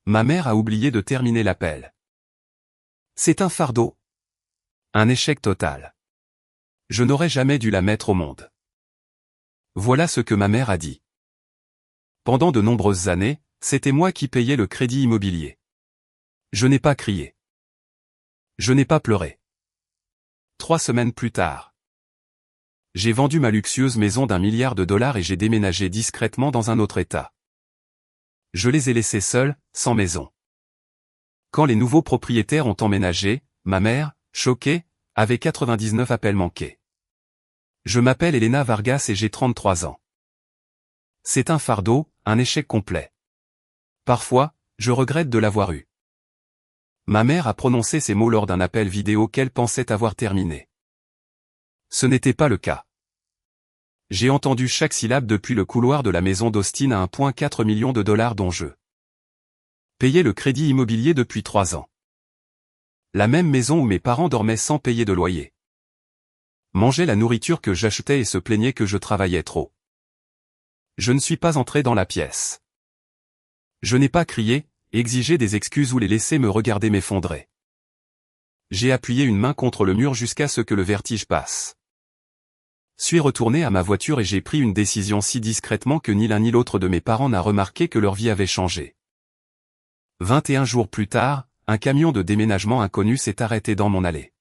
Ma mère a oublié de terminer l'appel. C'est un fardeau. Un échec total. Je n'aurais jamais dû la mettre au monde. Voilà ce que ma mère a dit. Pendant de nombreuses années, c'était moi qui payais le crédit immobilier. Je n'ai pas crié. Je n'ai pas pleuré. 3 semaines plus tard. J'ai vendu ma luxueuse maison d'1 milliard de dollars et j'ai déménagé discrètement dans un autre État. Je les ai laissés seuls, sans maison. Quand les nouveaux propriétaires ont emménagé, ma mère, choquée, avait 99 appels manqués. Je m'appelle Elena Vargas et j'ai 33 ans. C'est un fardeau, un échec complet. Parfois, je regrette de l'avoir eu. Ma mère a prononcé ces mots lors d'un appel vidéo qu'elle pensait avoir terminé. Ce n'était pas le cas. J'ai entendu chaque syllabe depuis le couloir de la maison d'Austin à 1,4 million de dollars dont je payais le crédit immobilier depuis 3 ans. La même maison où mes parents dormaient sans payer de loyer. Mangeaient la nourriture que j'achetais et se plaignaient que je travaillais trop. Je ne suis pas entré dans la pièce. Je n'ai pas crié, exigé des excuses ou les laissé me regarder m'effondrer. J'ai appuyé une main contre le mur jusqu'à ce que le vertige passe. Suis retourné à ma voiture et j'ai pris une décision si discrètement que ni l'un ni l'autre de mes parents n'a remarqué que leur vie avait changé. 21 jours plus tard, un camion de déménagement inconnu s'est arrêté dans mon allée.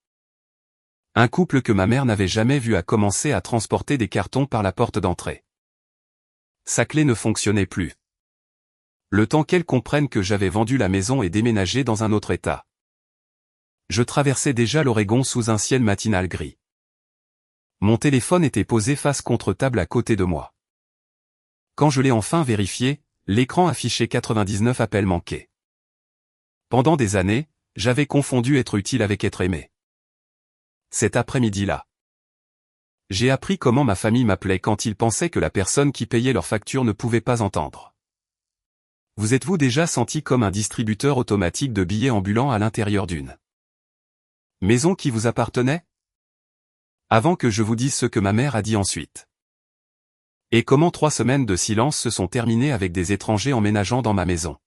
Un couple que ma mère n'avait jamais vu a commencé à transporter des cartons par la porte d'entrée. Sa clé ne fonctionnait plus. Le temps qu'elle comprenne que j'avais vendu la maison et déménagé dans un autre État. Je traversais déjà l'Oregon sous un ciel matinal gris. Mon téléphone était posé face contre table à côté de moi. Quand je l'ai enfin vérifié, l'écran affichait 99 appels manqués. Pendant des années, j'avais confondu être utile avec être aimé. Cet après-midi-là, j'ai appris comment ma famille m'appelait quand ils pensaient que la personne qui payait leurs factures ne pouvait pas entendre. Vous êtes-vous déjà senti comme un distributeur automatique de billets ambulants à l'intérieur d'une maison qui vous appartenait? Avant que je vous dise ce que ma mère a dit ensuite. Et comment 3 semaines de silence se sont terminées avec des étrangers emménageant dans ma maison.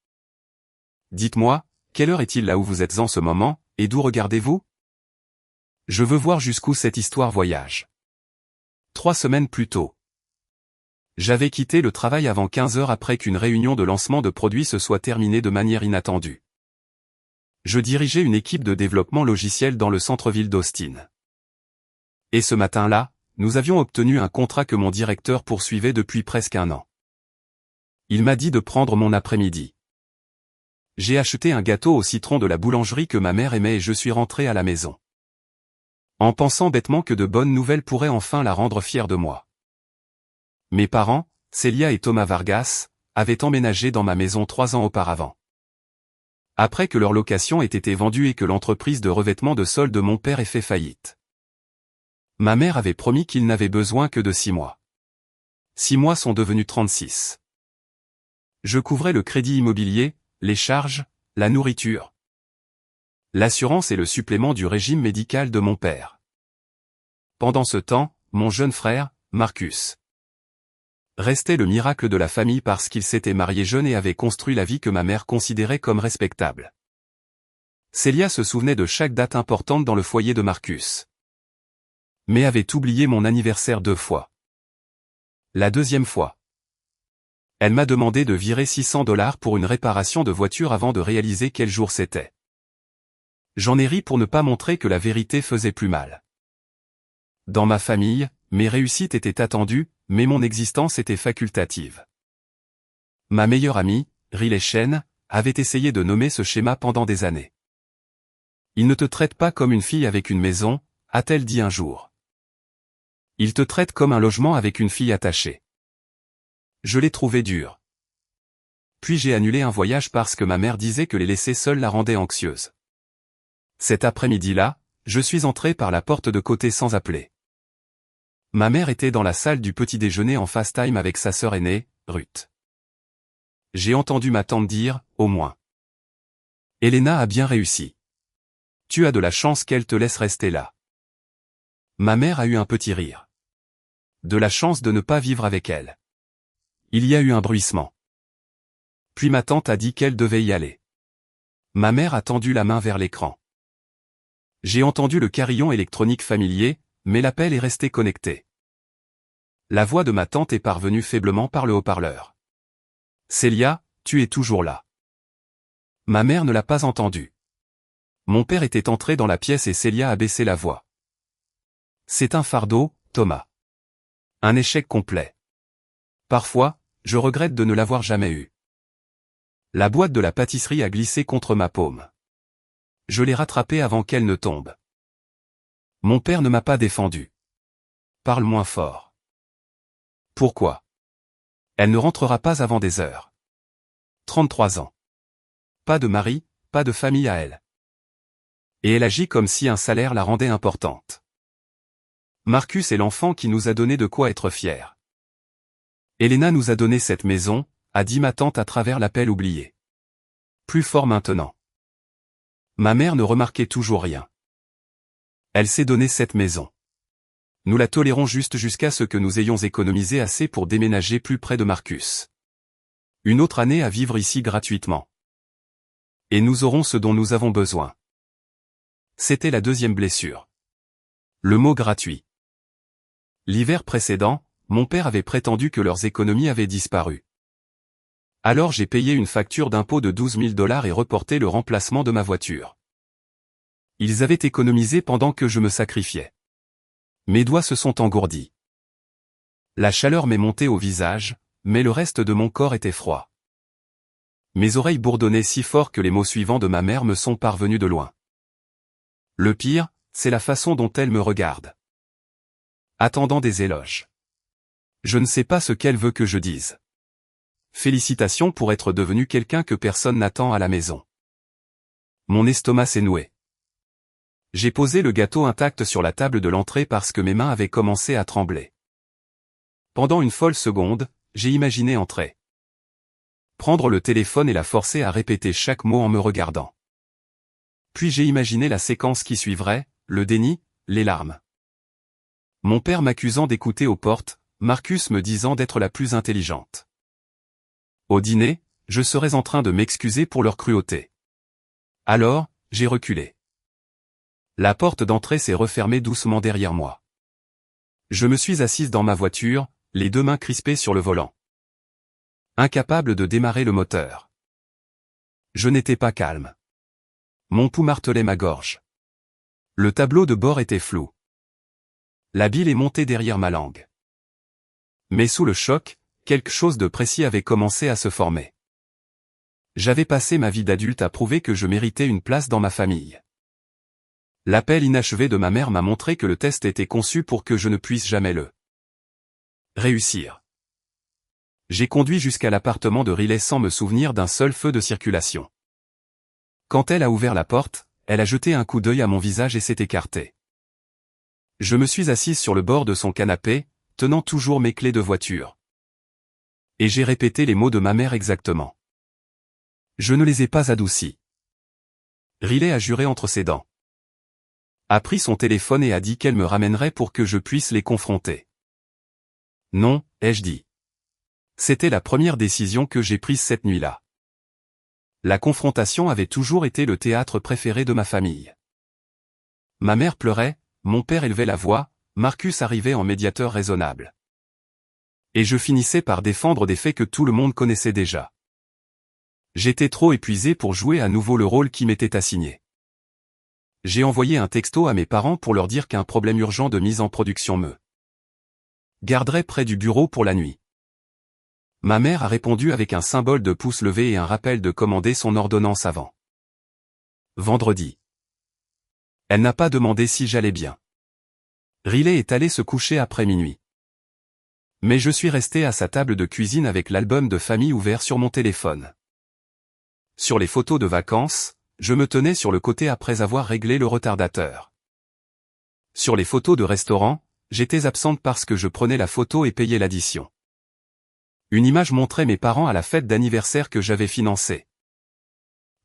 Dites-moi, quelle heure est-il là où vous êtes en ce moment, et d'où regardez-vous? Je veux voir jusqu'où cette histoire voyage. 3 semaines plus tôt. J'avais quitté le travail avant 15 heures après qu'une réunion de lancement de produits se soit terminée de manière inattendue. Je dirigeais une équipe de développement logiciel dans le centre-ville d'Austin. Et ce matin-là, nous avions obtenu un contrat que mon directeur poursuivait depuis presque 1 an. Il m'a dit de prendre mon après-midi. J'ai acheté un gâteau au citron de la boulangerie que ma mère aimait et je suis rentré à la maison. En pensant bêtement que de bonnes nouvelles pourraient enfin la rendre fière de moi. Mes parents, Célia et Thomas Vargas, avaient emménagé dans ma maison 3 ans auparavant. Après que leur location ait été vendue et que l'entreprise de revêtement de sol de mon père ait fait faillite. Ma mère avait promis qu'il n'avait besoin que de 6 mois. 6 mois sont devenus 36. Je couvrais le crédit immobilier, les charges, la nourriture, l'assurance et le supplément du régime médical de mon père. Pendant ce temps, mon jeune frère, Marcus, restait le miracle de la famille parce qu'il s'était marié jeune et avait construit la vie que ma mère considérait comme respectable. Célia se souvenait de chaque date importante dans le foyer de Marcus. Mais avait oublié mon anniversaire 2 fois. La deuxième fois. Elle m'a demandé de virer $600 pour une réparation de voiture avant de réaliser quel jour c'était. J'en ai ri pour ne pas montrer que la vérité faisait plus mal. Dans ma famille, mes réussites étaient attendues, mais mon existence était facultative. Ma meilleure amie, Riley Shen, avait essayé de nommer ce schéma pendant des années. Il ne te traite pas comme une fille avec une maison, a-t-elle dit un jour. Il te traite comme un logement avec une fille attachée. Je l'ai trouvé dur. Puis j'ai annulé un voyage parce que ma mère disait que les laisser seuls la rendait anxieuse. Cet après-midi-là, je suis entré par la porte de côté sans appeler. Ma mère était dans la salle du petit déjeuner en FaceTime avec sa sœur aînée, Ruth. J'ai entendu ma tante dire, au moins. Elena a bien réussi. Tu as de la chance qu'elle te laisse rester là. Ma mère a eu un petit rire. De la chance de ne pas vivre avec elle. Il y a eu un bruissement. Puis ma tante a dit qu'elle devait y aller. Ma mère a tendu la main vers l'écran. J'ai entendu le carillon électronique familier, mais l'appel est resté connecté. La voix de ma tante est parvenue faiblement par le haut-parleur. « Célia, tu es toujours là. » Ma mère ne l'a pas entendu. Mon père était entré dans la pièce et Célia a baissé la voix. « C'est un fardeau, Thomas. Un échec complet. Parfois, je regrette de ne l'avoir jamais eu. » La boîte de la pâtisserie a glissé contre ma paume. Je l'ai rattrapée avant qu'elle ne tombe. Mon père ne m'a pas défendu. Parle moins fort. Pourquoi? Elle ne rentrera pas avant des heures. 33 ans. Pas de mari, pas de famille à elle. Et elle agit comme si un salaire la rendait importante. Marcus est l'enfant qui nous a donné de quoi être fiers. Elena nous a donné cette maison, a dit ma tante à travers l'appel oublié. Plus fort maintenant. Ma mère ne remarquait toujours rien. Elle s'est donné cette maison. Nous la tolérons juste jusqu'à ce que nous ayons économisé assez pour déménager plus près de Marcus. Une autre année à vivre ici gratuitement. Et nous aurons ce dont nous avons besoin. C'était la deuxième blessure. Le mot gratuit. L'hiver précédent, mon père avait prétendu que leurs économies avaient disparu. Alors j'ai payé une facture d'impôt de $12 000 et reporté le remplacement de ma voiture. Ils avaient économisé pendant que je me sacrifiais. Mes doigts se sont engourdis. La chaleur m'est montée au visage, mais le reste de mon corps était froid. Mes oreilles bourdonnaient si fort que les mots suivants de ma mère me sont parvenus de loin. Le pire, c'est la façon dont elle me regarde. Attendant des éloges. Je ne sais pas ce qu'elle veut que je dise. Félicitations pour être devenu quelqu'un que personne n'attend à la maison. Mon estomac s'est noué. J'ai posé le gâteau intact sur la table de l'entrée parce que mes mains avaient commencé à trembler. Pendant une folle seconde, j'ai imaginé entrer. Prendre le téléphone et la forcer à répéter chaque mot en me regardant. Puis j'ai imaginé la séquence qui suivrait, le déni, les larmes. Mon père m'accusant d'écouter aux portes, Marcus me disant d'être la plus intelligente. Au dîner, je serais en train de m'excuser pour leur cruauté. Alors, j'ai reculé. La porte d'entrée s'est refermée doucement derrière moi. Je me suis assise dans ma voiture, les deux mains crispées sur le volant. Incapable de démarrer le moteur. Je n'étais pas calme. Mon pouls martelait ma gorge. Le tableau de bord était flou. La bile est montée derrière ma langue. Mais sous le choc, quelque chose de précis avait commencé à se former. J'avais passé ma vie d'adulte à prouver que je méritais une place dans ma famille. L'appel inachevé de ma mère m'a montré que le test était conçu pour que je ne puisse jamais le réussir. J'ai conduit jusqu'à l'appartement de Riley sans me souvenir d'un seul feu de circulation. Quand elle a ouvert la porte, elle a jeté un coup d'œil à mon visage et s'est écartée. Je me suis assise sur le bord de son canapé, tenant toujours mes clés de voiture. Et j'ai répété les mots de ma mère exactement. Je ne les ai pas adoucis. Riley a juré entre ses dents. A pris son téléphone et a dit qu'elle me ramènerait pour que je puisse les confronter. Non, ai-je dit. C'était la première décision que j'ai prise cette nuit-là. La confrontation avait toujours été le théâtre préféré de ma famille. Ma mère pleurait, mon père élevait la voix, Marcus arrivait en médiateur raisonnable. Et je finissais par défendre des faits que tout le monde connaissait déjà. J'étais trop épuisé pour jouer à nouveau le rôle qui m'était assigné. J'ai envoyé un texto à mes parents pour leur dire qu'un problème urgent de mise en production me garderait près du bureau pour la nuit. Ma mère a répondu avec un symbole de pouce levé et un rappel de commander son ordonnance avant vendredi. Elle n'a pas demandé si j'allais bien. Riley est allé se coucher après minuit. Mais je suis resté à sa table de cuisine avec l'album de famille ouvert sur mon téléphone. Sur les photos de vacances, je me tenais sur le côté après avoir réglé le retardateur. Sur les photos de restaurant, j'étais absente parce que je prenais la photo et payais l'addition. Une image montrait mes parents à la fête d'anniversaire que j'avais financée.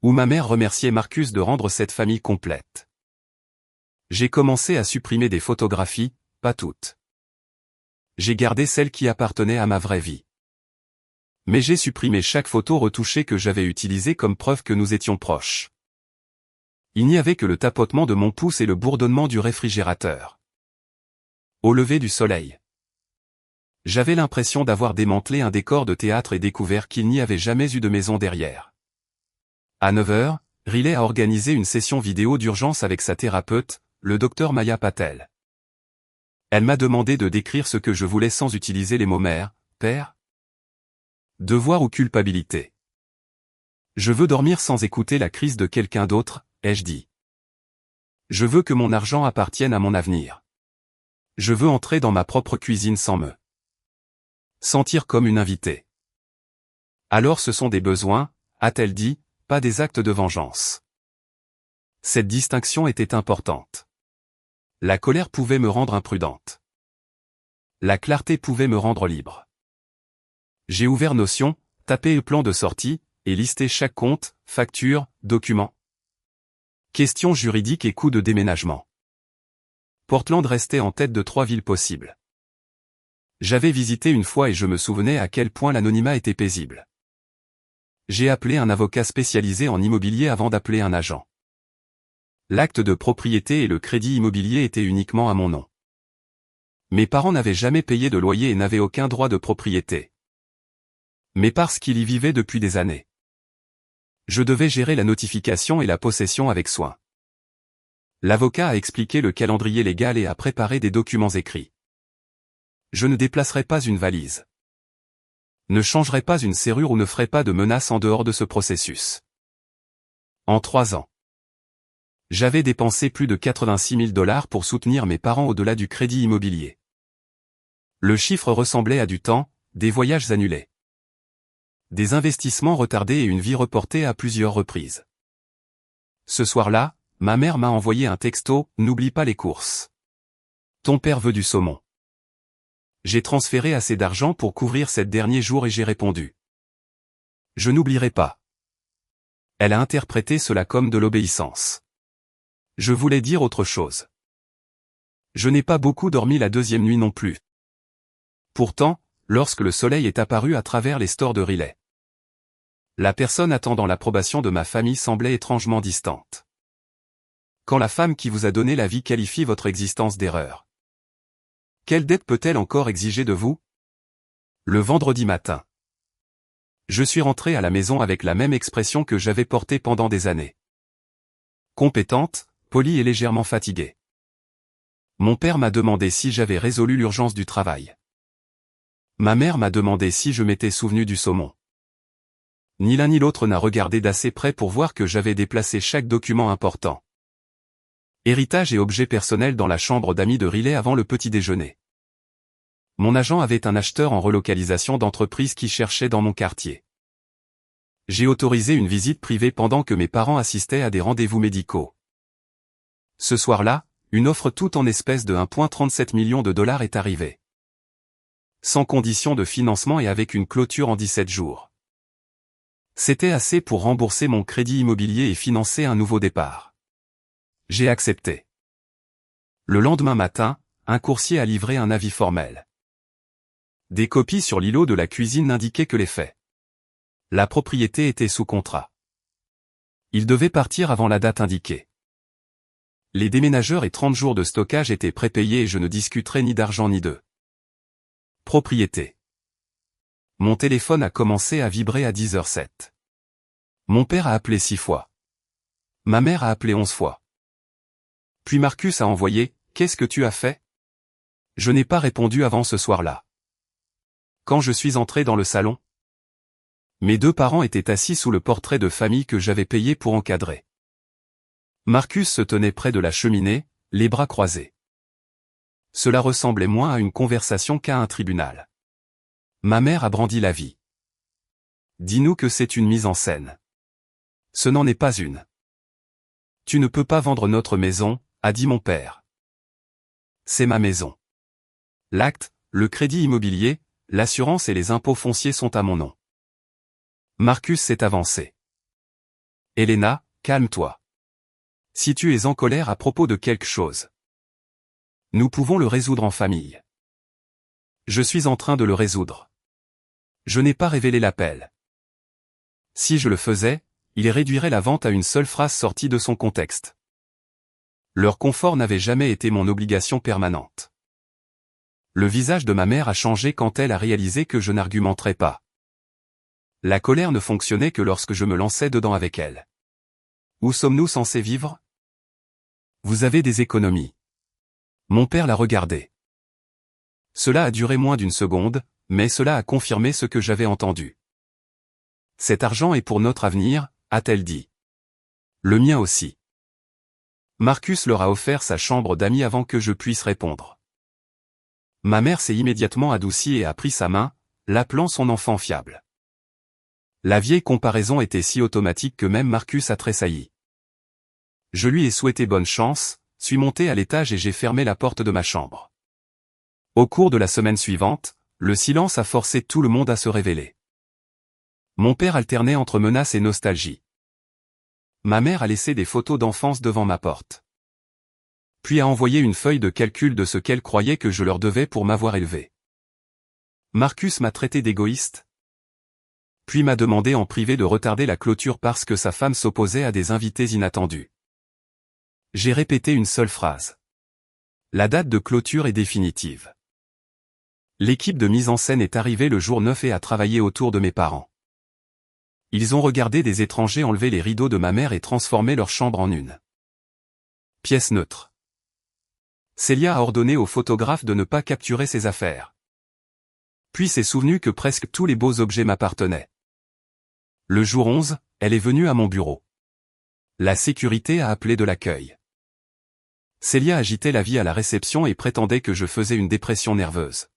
Où ma mère remerciait Marcus de rendre cette famille complète. J'ai commencé à supprimer des photographies, pas toutes. J'ai gardé celles qui appartenaient à ma vraie vie. Mais j'ai supprimé chaque photo retouchée que j'avais utilisée comme preuve que nous étions proches. Il n'y avait que le tapotement de mon pouce et le bourdonnement du réfrigérateur. Au lever du soleil. J'avais l'impression d'avoir démantelé un décor de théâtre et découvert qu'il n'y avait jamais eu de maison derrière. À 9 heures, Riley a organisé une session vidéo d'urgence avec sa thérapeute, le Dr Maya Patel. Elle m'a demandé de décrire ce que je voulais sans utiliser les mots mère, père, devoir ou culpabilité. Je veux dormir sans écouter la crise de quelqu'un d'autre, ai-je dit. Je veux que mon argent appartienne à mon avenir. Je veux entrer dans ma propre cuisine sans me sentir comme une invitée. Alors ce sont des besoins, a-t-elle dit, pas des actes de vengeance. Cette distinction était importante. La colère pouvait me rendre imprudente. La clarté pouvait me rendre libre. J'ai ouvert Notion, tapé le plan de sortie, et listé chaque compte, facture, document. Questions juridiques et coûts de déménagement. Portland restait en tête de 3 villes possibles. J'avais visité une fois et je me souvenais à quel point l'anonymat était paisible. J'ai appelé un avocat spécialisé en immobilier avant d'appeler un agent. L'acte de propriété et le crédit immobilier étaient uniquement à mon nom. Mes parents n'avaient jamais payé de loyer et n'avaient aucun droit de propriété. Mais parce qu'ils y vivaient depuis des années. Je devais gérer la notification et la possession avec soin. L'avocat a expliqué le calendrier légal et a préparé des documents écrits. Je ne déplacerai pas une valise. Ne changerai pas une serrure ou ne ferai pas de menaces en dehors de ce processus. En 3 ans. J'avais dépensé plus de 86 000 $ pour soutenir mes parents au-delà du crédit immobilier. Le chiffre ressemblait à du temps, des voyages annulés. Des investissements retardés et une vie reportée à plusieurs reprises. Ce soir-là, ma mère m'a envoyé un texto, n'oublie pas les courses. Ton père veut du saumon. J'ai transféré assez d'argent pour couvrir ces derniers jours et j'ai répondu. Je n'oublierai pas. Elle a interprété cela comme de l'obéissance. Je voulais dire autre chose. Je n'ai pas beaucoup dormi la 2e nuit non plus. Pourtant, lorsque le soleil est apparu à travers les stores de Riley, la personne attendant l'approbation de ma famille semblait étrangement distante. Quand la femme qui vous a donné la vie qualifie votre existence d'erreur, quelle dette peut-elle encore exiger de vous? Le vendredi matin. Je suis rentré à la maison avec la même expression que j'avais portée pendant des années. Compétente, polie et légèrement fatiguée. Mon père m'a demandé si j'avais résolu l'urgence du travail. Ma mère m'a demandé si je m'étais souvenu du saumon. Ni l'un ni l'autre n'a regardé d'assez près pour voir que j'avais déplacé chaque document important. Héritage et objets personnels dans la chambre d'amis de Riley avant le petit déjeuner. Mon agent avait un acheteur en relocalisation d'entreprise qui cherchait dans mon quartier. J'ai autorisé une visite privée pendant que mes parents assistaient à des rendez-vous médicaux. Ce soir-là, une offre toute en espèces de 1,37 million $ est arrivée. Sans condition de financement et avec une clôture en 17 jours. C'était assez pour rembourser mon crédit immobilier et financer un nouveau départ. J'ai accepté. Le lendemain matin, un coursier a livré un avis formel. Des copies sur l'îlot de la cuisine n'indiquaient que les faits. La propriété était sous contrat. Il devait partir avant la date indiquée. Les déménageurs et 30 jours de stockage étaient prépayés et je ne discuterai ni d'argent ni de propriété. Mon téléphone a commencé à vibrer à 10h07. Mon père a appelé 6 fois. Ma mère a appelé 11 fois. Puis Marcus a envoyé « Qu'est-ce que tu as fait ?» Je n'ai pas répondu avant ce soir-là. Quand je suis entré dans le salon, mes 2 parents étaient assis sous le portrait de famille que j'avais payé pour encadrer. Marcus se tenait près de la cheminée, les bras croisés. Cela ressemblait moins à une conversation qu'à un tribunal. Ma mère a brandi la vie. Dis-nous que c'est une mise en scène. Ce n'en est pas une. Tu ne peux pas vendre notre maison, a dit mon père. C'est ma maison. L'acte, le crédit immobilier, l'assurance et les impôts fonciers sont à mon nom. Marcus s'est avancé. Elena, calme-toi. Si tu es en colère à propos de quelque chose, nous pouvons le résoudre en famille. Je suis en train de le résoudre. Je n'ai pas révélé l'appel. Si je le faisais, ils réduiraient la vente à une seule phrase sortie de son contexte. Leur confort n'avait jamais été mon obligation permanente. Le visage de ma mère a changé quand elle a réalisé que je n'argumenterais pas. La colère ne fonctionnait que lorsque je me lançais dedans avec elle. Où sommes-nous censés vivre? Vous avez des économies. Mon père l'a regardé. Cela a duré moins d'une seconde, mais cela a confirmé ce que j'avais entendu. Cet argent est pour notre avenir, a-t-elle dit. Le mien aussi. Marcus leur a offert sa chambre d'amis avant que je puisse répondre. Ma mère s'est immédiatement adoucie et a pris sa main, l'appelant son enfant fiable. La vieille comparaison était si automatique que même Marcus a tressailli. Je lui ai souhaité bonne chance, suis monté à l'étage et j'ai fermé la porte de ma chambre. Au cours de la semaine suivante, le silence a forcé tout le monde à se révéler. Mon père alternait entre menaces et nostalgie. Ma mère a laissé des photos d'enfance devant ma porte. Puis a envoyé une feuille de calcul de ce qu'elle croyait que je leur devais pour m'avoir élevé. Marcus m'a traité d'égoïste. Puis m'a demandé en privé de retarder la clôture parce que sa femme s'opposait à des invités inattendus. J'ai répété une seule phrase. La date de clôture est définitive. L'équipe de mise en scène est arrivée le jour 9 et a travaillé autour de mes parents. Ils ont regardé des étrangers enlever les rideaux de ma mère et transformer leur chambre en une pièce neutre. Célia a ordonné au photographe de ne pas capturer ses affaires. Puis s'est souvenu que presque tous les beaux objets m'appartenaient. Le jour 11, elle est venue à mon bureau. La sécurité a appelé de l'accueil. Célia agitait la vie à la réception et prétendait que je faisais une dépression nerveuse.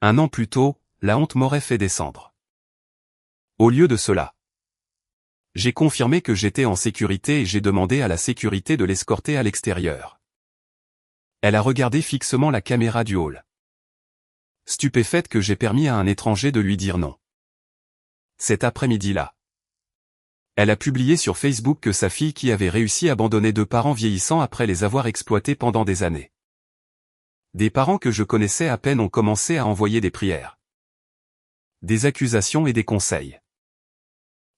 Un an plus tôt, la honte m'aurait fait descendre. Au lieu de cela, j'ai confirmé que j'étais en sécurité et j'ai demandé à la sécurité de l'escorter à l'extérieur. Elle a regardé fixement la caméra du hall. Stupéfaite que j'ai permis à un étranger de lui dire non. Cet après-midi-là, elle a publié sur Facebook que sa fille qui avait réussi abandonnait deux parents vieillissants après les avoir exploités pendant des années. Des parents que je connaissais à peine ont commencé à envoyer des prières, des accusations et des conseils.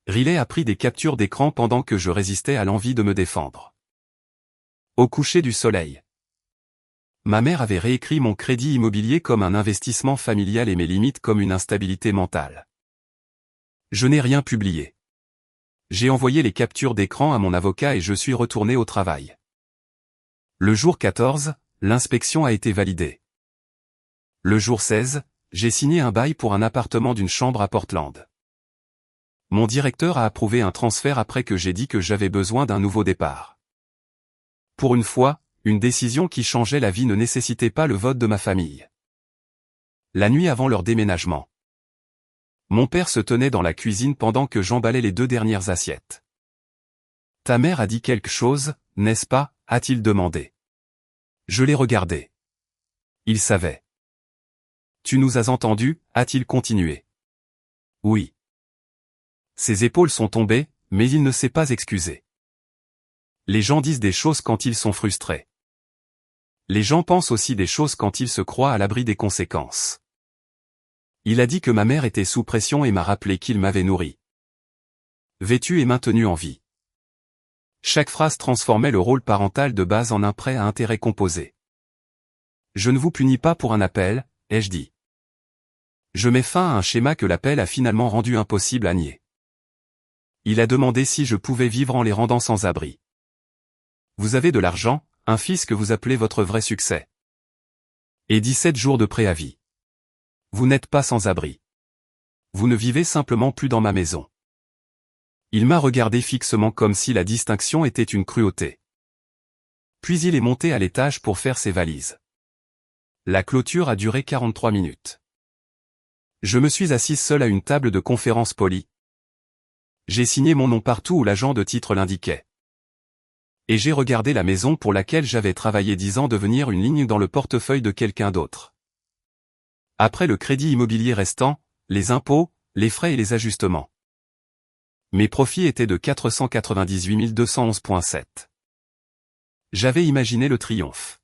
Riley a pris des captures d'écran pendant que je résistais à l'envie de me défendre. Au coucher du soleil, ma mère avait réécrit mon crédit immobilier comme un investissement familial et mes limites comme une instabilité mentale. Je n'ai rien publié. J'ai envoyé les captures d'écran à mon avocat et je suis retourné au travail. Le jour 14, l'inspection a été validée. Le jour 16, j'ai signé un bail pour un appartement d'une chambre à Portland. Mon directeur a approuvé un transfert après que j'ai dit que j'avais besoin d'un nouveau départ. Pour une fois, une décision qui changeait la vie ne nécessitait pas le vote de ma famille. La nuit avant leur déménagement, mon père se tenait dans la cuisine pendant que j'emballais les 2 dernières assiettes. « Ta mère a dit quelque chose, n'est-ce pas ?» a-t-il demandé. Je l'ai regardé. Il savait. « Tu nous as entendus ?» a-t-il continué. Oui. Ses épaules sont tombées, mais il ne s'est pas excusé. Les gens disent des choses quand ils sont frustrés. Les gens pensent aussi des choses quand ils se croient à l'abri des conséquences. Il a dit que ma mère était sous pression et m'a rappelé qu'il m'avait nourri, vêtu et maintenu en vie. Chaque phrase transformait le rôle parental de base en un prêt à intérêt composé. Je ne vous punis pas pour un appel, ai-je dit. Je mets fin à un schéma que l'appel a finalement rendu impossible à nier. Il a demandé si je pouvais vivre en les rendant sans abri. Vous avez de l'argent, un fils que vous appelez votre vrai succès. Et 17 jours de préavis. Vous n'êtes pas sans abri. Vous ne vivez simplement plus dans ma maison. Il m'a regardé fixement comme si la distinction était une cruauté. Puis il est monté à l'étage pour faire ses valises. La clôture a duré 43 minutes. Je me suis assise seul à une table de conférence polie. J'ai signé mon nom partout où l'agent de titre l'indiquait. Et j'ai regardé la maison pour laquelle j'avais travaillé 10 ans devenir une ligne dans le portefeuille de quelqu'un d'autre. Après le crédit immobilier restant, les impôts, les frais et les ajustements, mes profits étaient de 498 211,7. J'avais imaginé le triomphe.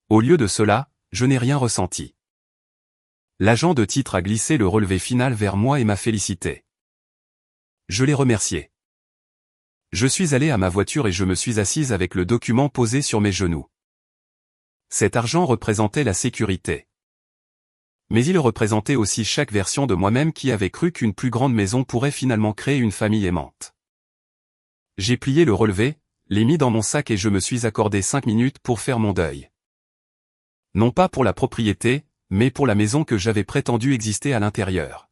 Au lieu de cela, je n'ai rien ressenti. L'agent de titre a glissé le relevé final vers moi et m'a félicité. Je l'ai remercié. Je suis allé à ma voiture et je me suis assise avec le document posé sur mes genoux. Cet argent représentait la sécurité. Mais il représentait aussi chaque version de moi-même qui avait cru qu'une plus grande maison pourrait finalement créer une famille aimante. J'ai plié le relevé, l'ai mis dans mon sac et je me suis accordé 5 minutes pour faire mon deuil. Non pas pour la propriété, mais pour la maison que j'avais prétendu exister à l'intérieur.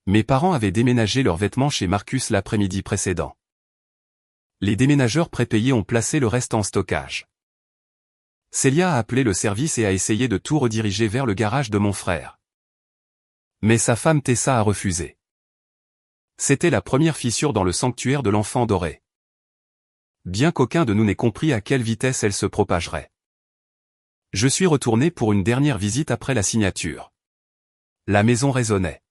Mes parents avaient déménagé leurs vêtements chez Marcus l'après-midi précédent. Les déménageurs prépayés ont placé le reste en stockage. Célia a appelé le service et a essayé de tout rediriger vers le garage de mon frère. Mais sa femme Tessa a refusé. C'était la première fissure dans le sanctuaire de l'enfant doré. Bien qu'aucun de nous n'ait compris à quelle vitesse elle se propagerait. Je suis retourné pour une dernière visite après la signature. La maison résonnait.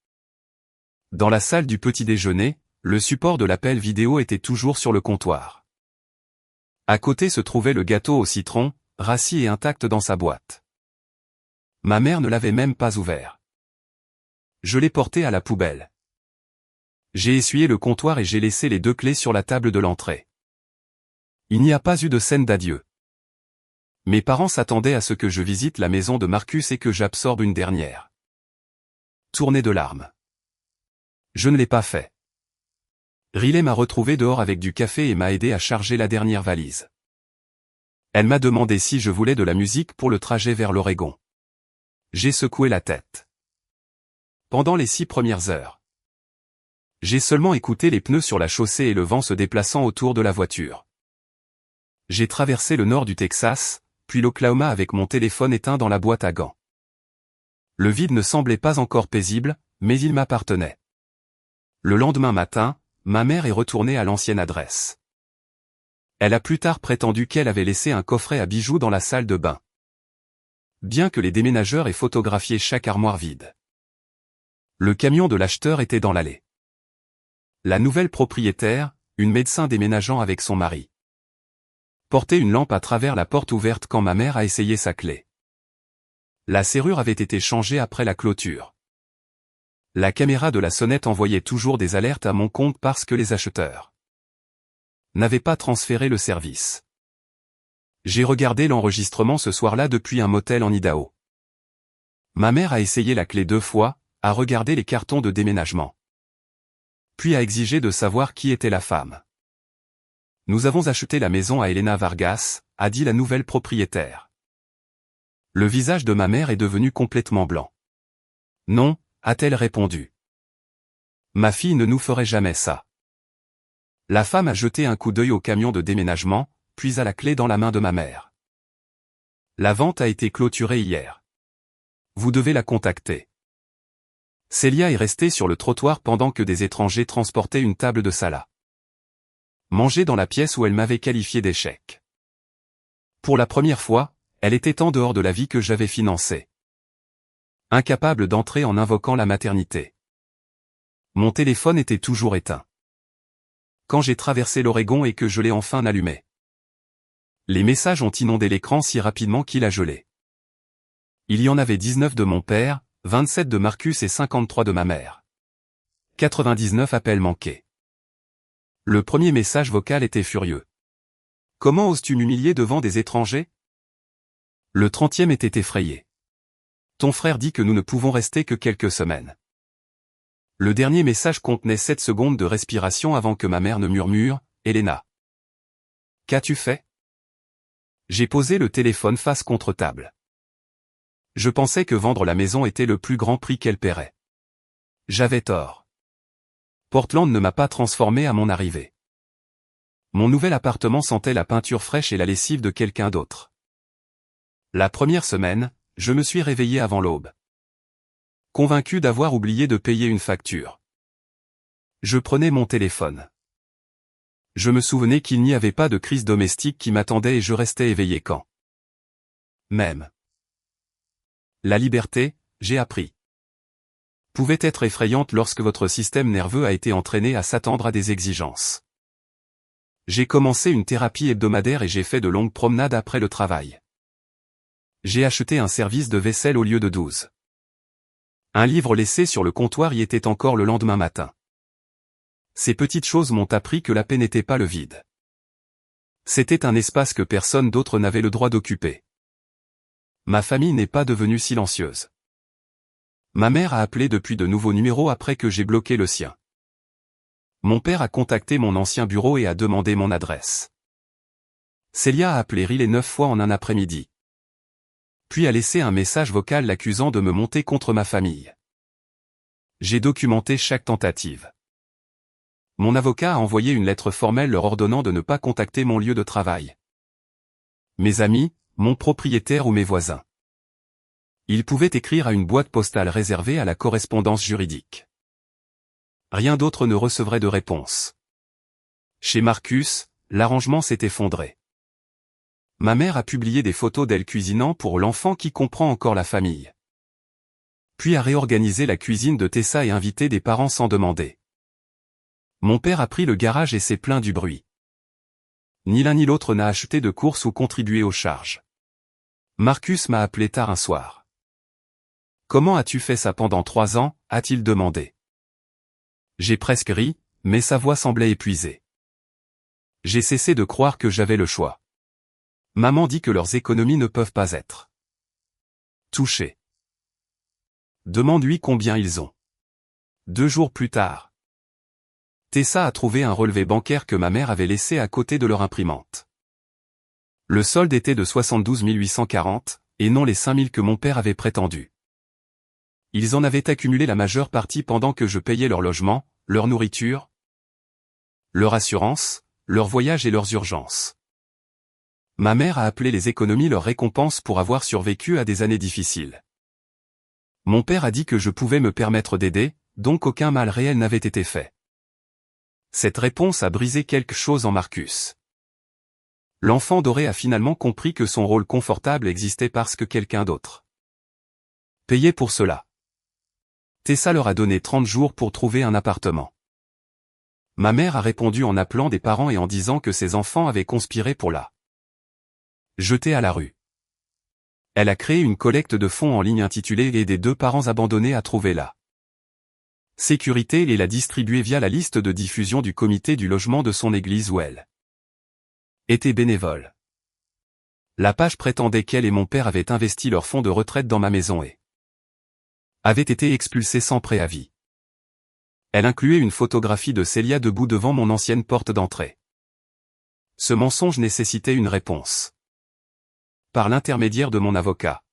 Dans la salle du petit déjeuner, le support de l'appel vidéo était toujours sur le comptoir. À côté se trouvait le gâteau au citron, rassis et intact dans sa boîte. Ma mère ne l'avait même pas ouvert. Je l'ai porté à la poubelle. J'ai essuyé le comptoir et j'ai laissé les 2 clés sur la table de l'entrée. Il n'y a pas eu de scène d'adieu. Mes parents s'attendaient à ce que je visite la maison de Marcus et que j'absorbe une dernière tournée de larmes. Je ne l'ai pas fait. Riley m'a retrouvé dehors avec du café et m'a aidé à charger la dernière valise. Elle m'a demandé si je voulais de la musique pour le trajet vers l'Oregon. J'ai secoué la tête. Pendant les 6 premières heures, j'ai seulement écouté les pneus sur la chaussée et le vent se déplaçant autour de la voiture. J'ai traversé le nord du Texas, puis l'Oklahoma avec mon téléphone éteint dans la boîte à gants. Le vide ne semblait pas encore paisible, mais il m'appartenait. Le lendemain matin, ma mère est retournée à l'ancienne adresse. Elle a plus tard prétendu qu'elle avait laissé un coffret à bijoux dans la salle de bain. Bien que les déménageurs aient photographié chaque armoire vide. Le camion de l'acheteur était dans l'allée. La nouvelle propriétaire, une médecin déménageant avec son mari, portait une lampe à travers la porte ouverte quand ma mère a essayé sa clé. La serrure avait été changée après la clôture. La caméra de la sonnette envoyait toujours des alertes à mon compte parce que les acheteurs n'avaient pas transféré le service. J'ai regardé l'enregistrement ce soir-là depuis un motel en Idaho. Ma mère a essayé la clé 2 fois, a regardé les cartons de déménagement. Puis a exigé de savoir qui était la femme. Nous avons acheté la maison à Elena Vargas, a dit la nouvelle propriétaire. Le visage de ma mère est devenu complètement blanc. Non, a-t-elle répondu. Ma fille ne nous ferait jamais ça. La femme a jeté un coup d'œil au camion de déménagement, puis à la clé dans la main de ma mère. La vente a été clôturée hier. Vous devez la contacter. Célia est restée sur le trottoir pendant que des étrangers transportaient une table de sala. Manger dans la pièce où elle m'avait qualifié d'échec. Pour la première fois, elle était en dehors de la vie que j'avais financée. Incapable d'entrer en invoquant la maternité. Mon téléphone était toujours éteint. Quand j'ai traversé l'Oregon et que je l'ai enfin allumé. Les messages ont inondé l'écran si rapidement qu'il a gelé. Il y en avait 19 de mon père, 27 de Marcus et 53 de ma mère. 99 appels manqués. Le premier message vocal était furieux. Comment oses-tu m'humilier devant des étrangers? Le 30e était effrayé. Ton frère dit que nous ne pouvons rester que quelques semaines. Le dernier message contenait 7 secondes de respiration avant que ma mère ne murmure, « Elena. Qu'as-tu fait ?» J'ai posé le téléphone face contre table. Je pensais que vendre la maison était le plus grand prix qu'elle paierait. J'avais tort. Portland ne m'a pas transformé à mon arrivée. Mon nouvel appartement sentait la peinture fraîche et la lessive de quelqu'un d'autre. La première semaine, je me suis réveillé avant l'aube. Convaincu d'avoir oublié de payer une facture. Je prenais mon téléphone. Je me souvenais qu'il n'y avait pas de crise domestique qui m'attendait et je restais éveillé quand même. La liberté, j'ai appris, pouvait être effrayante lorsque votre système nerveux a été entraîné à s'attendre à des exigences. J'ai commencé une thérapie hebdomadaire et j'ai fait de longues promenades après le travail. J'ai acheté un service de vaisselle au lieu de 12. Un livre laissé sur le comptoir y était encore le lendemain matin. Ces petites choses m'ont appris que la paix n'était pas le vide. C'était un espace que personne d'autre n'avait le droit d'occuper. Ma famille n'est pas devenue silencieuse. Ma mère a appelé depuis de nouveaux numéros après que j'ai bloqué le sien. Mon père a contacté mon ancien bureau et a demandé mon adresse. Célia a appelé Riley 9 fois en un après-midi. Puis a laissé un message vocal l'accusant de me monter contre ma famille. J'ai documenté chaque tentative. Mon avocat a envoyé une lettre formelle leur ordonnant de ne pas contacter mon lieu de travail, mes amis, mon propriétaire ou mes voisins. Ils pouvaient écrire à une boîte postale réservée à la correspondance juridique. Rien d'autre ne recevrait de réponse. Chez Marcus, l'arrangement s'est effondré. Ma mère a publié des photos d'elle cuisinant pour l'enfant qui comprend encore la famille. Puis a réorganisé la cuisine de Tessa et invité des parents sans demander. Mon père a pris le garage et s'est plaint du bruit. Ni l'un ni l'autre n'a acheté de courses ou contribué aux charges. Marcus m'a appelé tard un soir. « Comment as-tu fait ça pendant 3 ans ?» a-t-il demandé. J'ai presque ri, mais sa voix semblait épuisée. J'ai cessé de croire que j'avais le choix. Maman dit que leurs économies ne peuvent pas être touchées. Demande-lui combien ils ont. 2 jours plus tard. Tessa a trouvé un relevé bancaire que ma mère avait laissé à côté de leur imprimante. Le solde était de 72 840, et non les 5 000 que mon père avait prétendu. Ils en avaient accumulé la majeure partie pendant que je payais leur logement, leur nourriture, leur assurance, leur voyage et leurs urgences. Ma mère a appelé les économies leur récompense pour avoir survécu à des années difficiles. Mon père a dit que je pouvais me permettre d'aider, donc aucun mal réel n'avait été fait. Cette réponse a brisé quelque chose en Marcus. L'enfant doré a finalement compris que son rôle confortable existait parce que quelqu'un d'autre payait pour cela. Tessa leur a donné 30 jours pour trouver un appartement. Ma mère a répondu en appelant des parents et en disant que ses enfants avaient conspiré pour la jeter à la rue. Elle a créé une collecte de fonds en ligne intitulée « Aider 2 parents abandonnés à trouver la sécurité » et l'a distribuée via la liste de diffusion du comité du logement de son église où elle était bénévole. La page prétendait qu'elle et mon père avaient investi leurs fonds de retraite dans ma maison et avaient été expulsés sans préavis. Elle incluait une photographie de Célia debout devant mon ancienne porte d'entrée. Ce mensonge nécessitait une réponse. Par l'intermédiaire de mon avocat.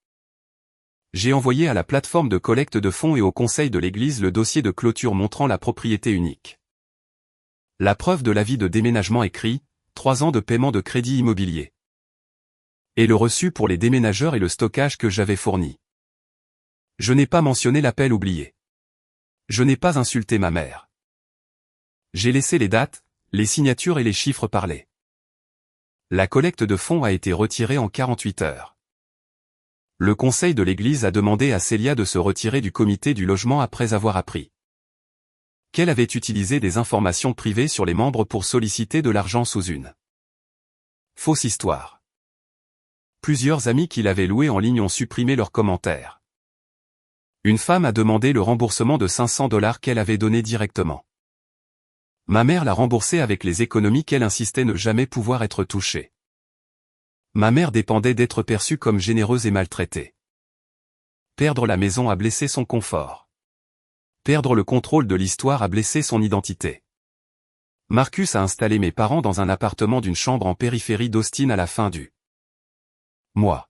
J'ai envoyé à la plateforme de collecte de fonds et au conseil de l'église le dossier de clôture montrant la propriété unique. La preuve de l'avis de déménagement écrit, 3 ans de paiement de crédit immobilier. Et le reçu pour les déménageurs et le stockage que j'avais fourni. Je n'ai pas mentionné l'appel oublié. Je n'ai pas insulté ma mère. J'ai laissé les dates, les signatures et les chiffres parler. La collecte de fonds a été retirée en 48 heures. Le conseil de l'église a demandé à Célia de se retirer du comité du logement après avoir appris qu'elle avait utilisé des informations privées sur les membres pour solliciter de l'argent sous une fausse histoire. Plusieurs amis qui l'avaient loué en ligne ont supprimé leurs commentaires. Une femme a demandé le remboursement de 500 $ qu'elle avait donné directement. Ma mère l'a remboursé avec les économies qu'elle insistait ne jamais pouvoir être touchée. Ma mère dépendait d'être perçue comme généreuse et maltraitée. Perdre la maison a blessé son confort. Perdre le contrôle de l'histoire a blessé son identité. Marcus a installé mes parents dans un appartement d'une chambre en périphérie d'Austin à la fin du mois.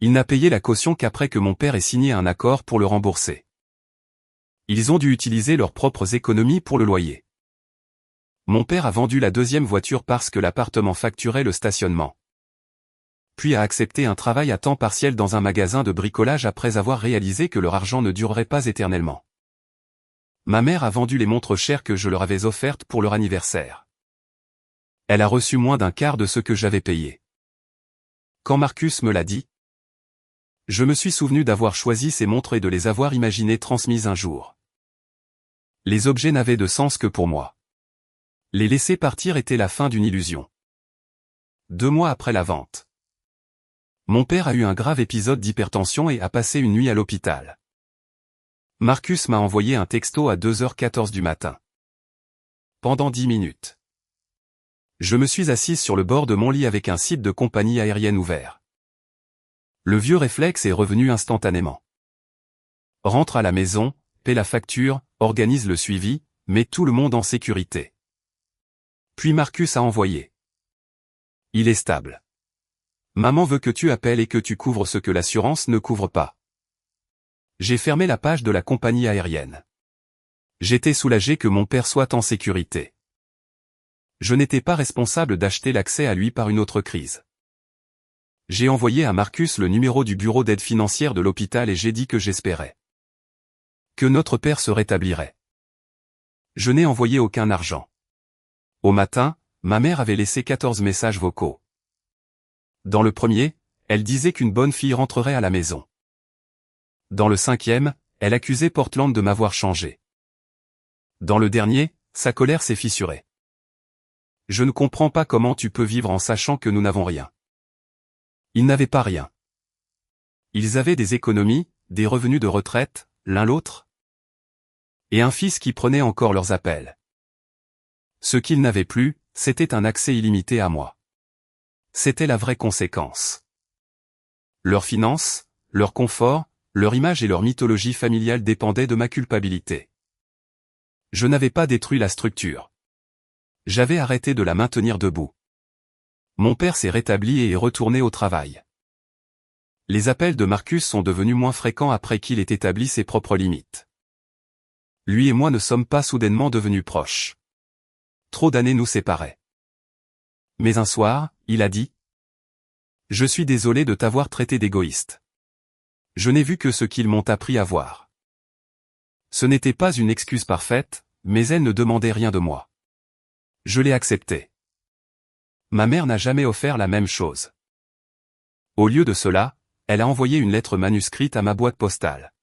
Il n'a payé la caution qu'après que mon père ait signé un accord pour le rembourser. Ils ont dû utiliser leurs propres économies pour le loyer. Mon père a vendu la 2e voiture parce que l'appartement facturait le stationnement. Puis a accepté un travail à temps partiel dans un magasin de bricolage après avoir réalisé que leur argent ne durerait pas éternellement. Ma mère a vendu les montres chères que je leur avais offertes pour leur anniversaire. Elle a reçu moins d'un quart de ce que j'avais payé. Quand Marcus me l'a dit, je me suis souvenu d'avoir choisi ces montres et de les avoir imaginées transmises un jour. Les objets n'avaient de sens que pour moi. Les laisser partir était la fin d'une illusion. 2 mois après la vente. Mon père a eu un grave épisode d'hypertension et a passé une nuit à l'hôpital. Marcus m'a envoyé un texto à 2h14 du matin. pendant 10 minutes. Je me suis assise sur le bord de mon lit avec un site de compagnie aérienne ouvert. Le vieux réflexe est revenu instantanément. Rentre à la maison, paie la facture, organise le suivi, met tout le monde en sécurité. Puis Marcus a envoyé. Il est stable. Maman veut que tu appelles et que tu couvres ce que l'assurance ne couvre pas. J'ai fermé la page de la compagnie aérienne. J'étais soulagé que mon père soit en sécurité. Je n'étais pas responsable d'acheter l'accès à lui par une autre crise. J'ai envoyé à Marcus le numéro du bureau d'aide financière de l'hôpital et j'ai dit que j'espérais que notre père se rétablirait. Je n'ai envoyé aucun argent. Au matin, ma mère avait laissé 14 messages vocaux. Dans le premier, elle disait qu'une bonne fille rentrerait à la maison. Dans le 5e, elle accusait Portland de m'avoir changé. Dans le dernier, sa colère s'est fissurée. Je ne comprends pas comment tu peux vivre en sachant que nous n'avons rien. Ils n'avaient pas rien. Ils avaient des économies, des revenus de retraite, l'un l'autre. Et un fils qui prenait encore leurs appels. Ce qu'ils n'avaient plus, c'était un accès illimité à moi. C'était la vraie conséquence. Leurs finances, leur confort, leur image et leur mythologie familiale dépendaient de ma culpabilité. Je n'avais pas détruit la structure. J'avais arrêté de la maintenir debout. Mon père s'est rétabli et est retourné au travail. Les appels de Marcus sont devenus moins fréquents après qu'il ait établi ses propres limites. Lui et moi ne sommes pas soudainement devenus proches. Trop d'années nous séparaient. Mais un soir, il a dit : « Je suis désolé de t'avoir traité d'égoïste. Je n'ai vu que ce qu'ils m'ont appris à voir. » Ce n'était pas une excuse parfaite, mais elle ne demandait rien de moi. Je l'ai accepté. Ma mère n'a jamais offert la même chose. Au lieu de cela, elle a envoyé une lettre manuscrite à ma boîte postale.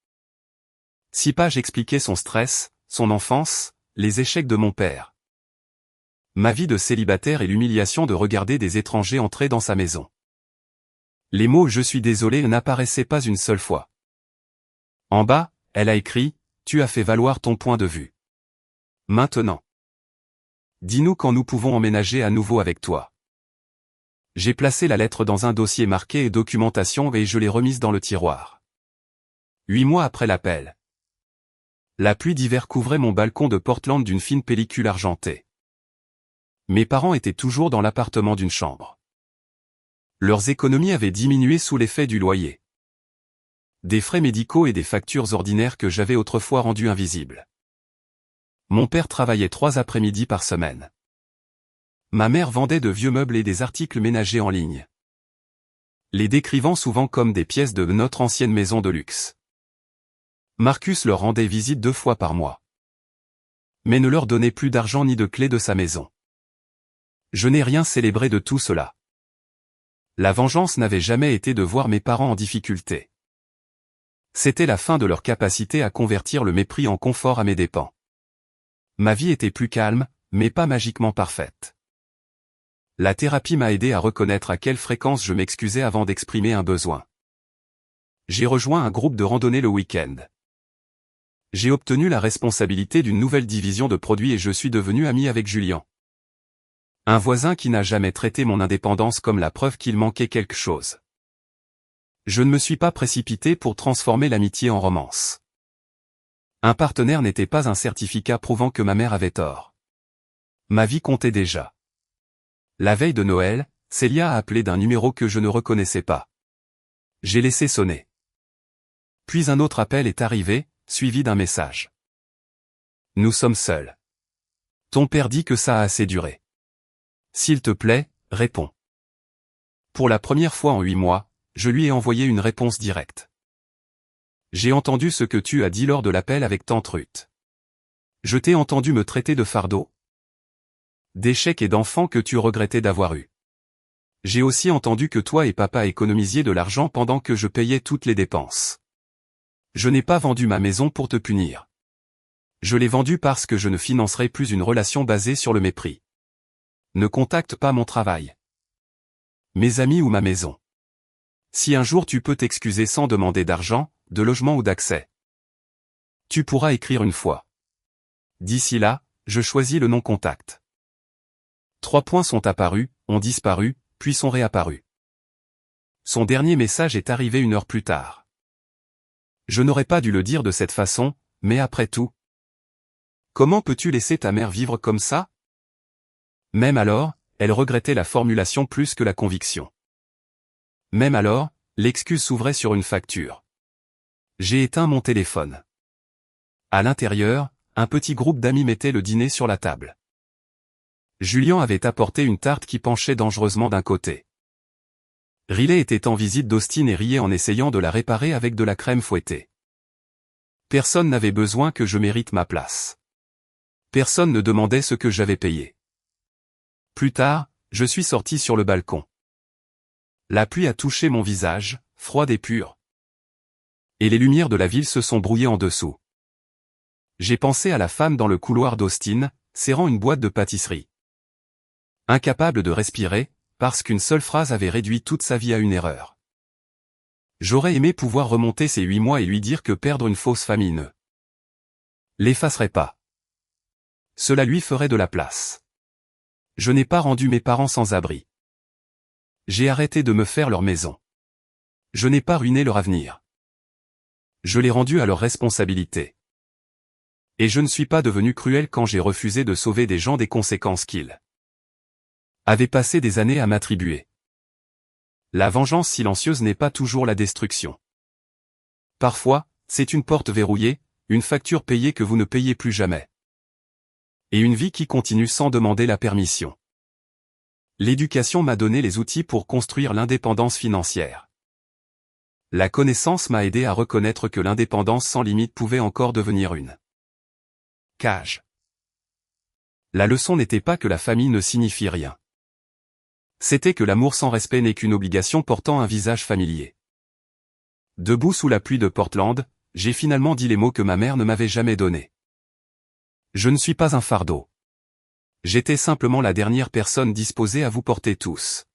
6 pages expliquaient son stress, son enfance, les échecs de mon père. Ma vie de célibataire et l'humiliation de regarder des étrangers entrer dans sa maison. Les mots « je suis désolé » n'apparaissaient pas une seule fois. En bas, elle a écrit : « Tu as fait valoir ton point de vue. Maintenant. Dis-nous quand nous pouvons emménager à nouveau avec toi. » J'ai placé la lettre dans un dossier marqué et documentation et je l'ai remise dans le tiroir. 8 mois après l'appel. La pluie d'hiver couvrait mon balcon de Portland d'une fine pellicule argentée. Mes parents étaient toujours dans l'appartement d'une chambre. Leurs économies avaient diminué sous l'effet du loyer. Des frais médicaux et des factures ordinaires que j'avais autrefois rendus invisibles. Mon père travaillait 3 après-midi par semaine. Ma mère vendait de vieux meubles et des articles ménagers en ligne, les décrivant souvent comme des pièces de notre ancienne maison de luxe. Marcus leur rendait visite 2 fois par mois. Mais ne leur donnait plus d'argent ni de clés de sa maison. Je n'ai rien célébré de tout cela. La vengeance n'avait jamais été de voir mes parents en difficulté. C'était la fin de leur capacité à convertir le mépris en confort à mes dépens. Ma vie était plus calme, mais pas magiquement parfaite. La thérapie m'a aidé à reconnaître à quelle fréquence je m'excusais avant d'exprimer un besoin. J'ai rejoint un groupe de randonnée le week-end. J'ai obtenu la responsabilité d'une nouvelle division de produits et je suis devenu ami avec Julien. Un voisin qui n'a jamais traité mon indépendance comme la preuve qu'il manquait quelque chose. Je ne me suis pas précipité pour transformer l'amitié en romance. Un partenaire n'était pas un certificat prouvant que ma mère avait tort. Ma vie comptait déjà. La veille de Noël, Célia a appelé d'un numéro que je ne reconnaissais pas. J'ai laissé sonner. Puis un autre appel est arrivé, suivi d'un message. Nous sommes seuls. Ton père dit que ça a assez duré. S'il te plaît, réponds. Pour la première fois en 8 mois, je lui ai envoyé une réponse directe. J'ai entendu ce que tu as dit lors de l'appel avec tante Ruth. Je t'ai entendu me traiter de fardeau, d'échec et d'enfant que tu regrettais d'avoir eu. J'ai aussi entendu que toi et papa économisiez de l'argent pendant que je payais toutes les dépenses. Je n'ai pas vendu ma maison pour te punir. Je l'ai vendue parce que je ne financerai plus une relation basée sur le mépris. Ne contacte pas mon travail, mes amis ou ma maison. Si un jour tu peux t'excuser sans demander d'argent, de logement ou d'accès, tu pourras écrire une fois. D'ici là, je choisis le non-contact. 3 points sont apparus, ont disparu, puis sont réapparus. Son dernier message est arrivé 1 heure plus tard. Je n'aurais pas dû le dire de cette façon, mais après tout. Comment peux-tu laisser ta mère vivre comme ça? Même alors, elle regrettait la formulation plus que la conviction. Même alors, l'excuse s'ouvrait sur une facture. J'ai éteint mon téléphone. À l'intérieur, un petit groupe d'amis mettait le dîner sur la table. Julien avait apporté une tarte qui penchait dangereusement d'un côté. Riley était en visite d'Austin et riait en essayant de la réparer avec de la crème fouettée. Personne n'avait besoin que je mérite ma place. Personne ne demandait ce que j'avais payé. Plus tard, je suis sorti sur le balcon. La pluie a touché mon visage, froide et pur. Et les lumières de la ville se sont brouillées en dessous. J'ai pensé à la femme dans le couloir d'Austin, serrant une boîte de pâtisserie. Incapable de respirer, parce qu'une seule phrase avait réduit toute sa vie à une erreur. J'aurais aimé pouvoir remonter ces 8 mois et lui dire que perdre une fausse famille ne l'effacerait pas. Cela lui ferait de la place. Je n'ai pas rendu mes parents sans abri. J'ai arrêté de me faire leur maison. Je n'ai pas ruiné leur avenir. Je l'ai rendu à leur responsabilité. Et je ne suis pas devenu cruel quand j'ai refusé de sauver des gens des conséquences qu'ils avaient passé des années à m'attribuer. La vengeance silencieuse n'est pas toujours la destruction. Parfois, c'est une porte verrouillée, une facture payée que vous ne payez plus jamais. Et une vie qui continue sans demander la permission. L'éducation m'a donné les outils pour construire l'indépendance financière. La connaissance m'a aidé à reconnaître que l'indépendance sans limite pouvait encore devenir une cage. La leçon n'était pas que la famille ne signifie rien. C'était que l'amour sans respect n'est qu'une obligation portant un visage familier. Debout sous la pluie de Portland, j'ai finalement dit les mots que ma mère ne m'avait jamais donnés. Je ne suis pas un fardeau. J'étais simplement la dernière personne disposée à vous porter tous.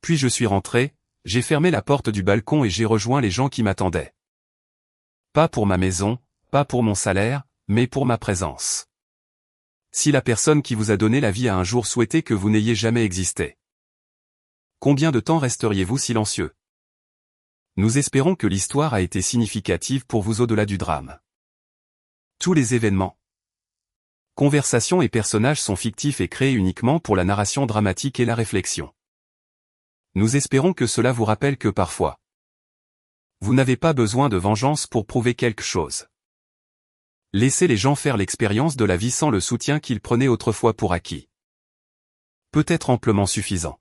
Puis je suis rentré, j'ai fermé la porte du balcon et j'ai rejoint les gens qui m'attendaient. Pas pour ma maison, pas pour mon salaire, mais pour ma présence. Si la personne qui vous a donné la vie a un jour souhaité que vous n'ayez jamais existé, combien de temps resteriez-vous silencieux? Nous espérons que l'histoire a été significative pour vous au-delà du drame. Tous les événements, conversations et personnages sont fictifs et créés uniquement pour la narration dramatique et la réflexion. Nous espérons que cela vous rappelle que parfois, vous n'avez pas besoin de vengeance pour prouver quelque chose. Laissez les gens faire l'expérience de la vie sans le soutien qu'ils prenaient autrefois pour acquis. Peut être amplement suffisant.